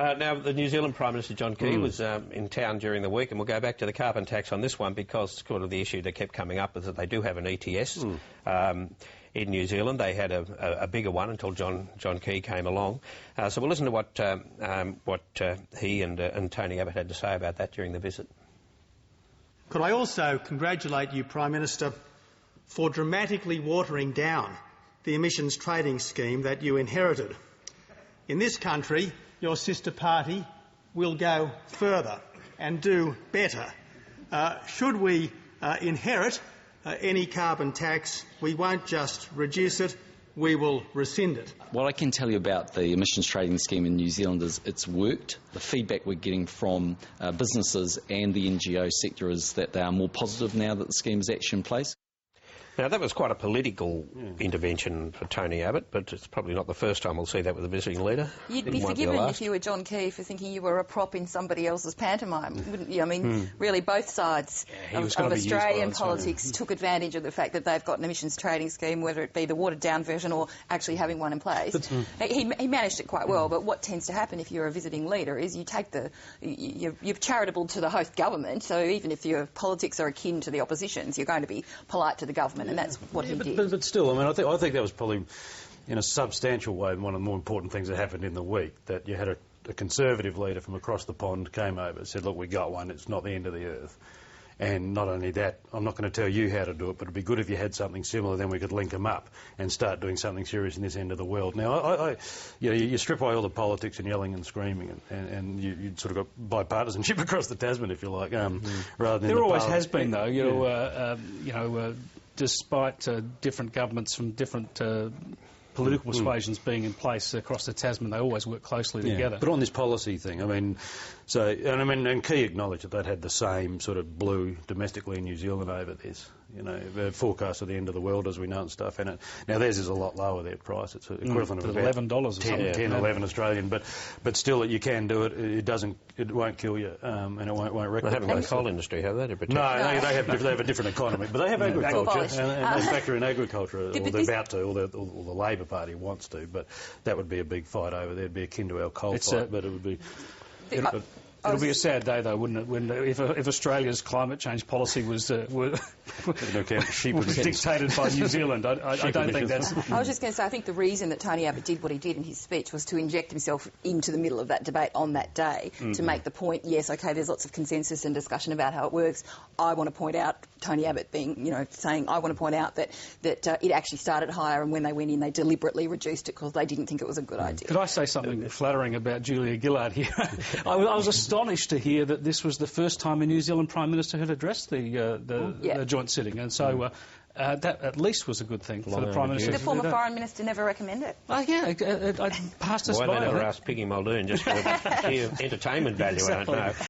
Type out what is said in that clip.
Now, the New Zealand Prime Minister, John Key, was in town during the week, and we'll go back to the carbon tax on this one because sort of the issue that kept coming up is that they do have an ETS. In New Zealand, they had a bigger one until John Key came along. So we'll listen to what he and Tony Abbott had to say about that during the visit. Could I also congratulate you, Prime Minister, for dramatically watering down the emissions trading scheme that you inherited. In this country, your sister party will go further and do better. Should we inherit any carbon tax, we won't just reduce it, we will rescind it. What I can tell you about the emissions trading scheme in New Zealand is it's worked. The feedback we're getting from businesses and the NGO sector is that they are more positive now that the scheme is actually in place. Now, that was quite a political intervention for Tony Abbott, but it's probably not the first time we'll see that with a visiting leader. You'd be forgiven if you were John Key for thinking you were a prop in somebody else's pantomime, wouldn't you? I mean, really, both sides of Australian politics took advantage of the fact that they've got an emissions trading scheme, whether it be the watered-down version or actually having one in place. He managed it quite well, but what tends to happen if you're a visiting leader is you take you're charitable to the host government, so even if your politics are akin to the opposition's, you're going to be polite to the government. And that's what he did. But still, I mean, I think that was probably, in a substantial way, one of the more important things that happened in the week, that you had a Conservative leader from across the pond came over and said, look, we got one, it's not the end of the earth. And not only that, I'm not going to tell you how to do it, but it'd be good if you had something similar, then we could link them up and start doing something serious in this end of the world. Now, you strip away all the politics and yelling and screaming, and you sort of got bipartisanship across the Tasman, if you like, rather than there always has been, though. Despite different governments from different political persuasions being in place across the Tasman, they always work closely together. But on this policy thing, I mean, and Key acknowledged that they'd had the same sort of blue domestically in New Zealand over this. You know, the forecast of the end of the world as we know and stuff. And now theirs is a lot lower, their price. It's equivalent of about $11 10, 11 Australian. But still, you can do it. It won't kill you, and it won't wreck. They haven't got a coal industry, have they? No, they have a different economy, but they have agriculture, and they factor in agriculture, or they're about to, or the Labor Party wants to. But that would be a big fight over there. It'd be akin to our coal fight, but it would be. It'll be a sad day, though, wouldn't it, if Australia's climate change policy was dictated by New Zealand. I don't think that's... I was just going to say, I think the reason that Tony Abbott did what he did in his speech was to inject himself into the middle of that debate on that day, to make the point, yes, OK, there's lots of consensus and discussion about how it works. I want to point out, Tony Abbott saying, I want to point out that it actually started higher, and when they went in, they deliberately reduced it because they didn't think it was a good idea. Could I say something flattering about Julia Gillard here? I was astonished to hear that this was the first time a New Zealand Prime Minister had addressed the joint sitting, and so that at least was a good thing for the Prime Minister. Did the former Foreign Minister never recommend it? I passed us by. Why they never asked Piggy Muldoon just for the entertainment value, I don't know.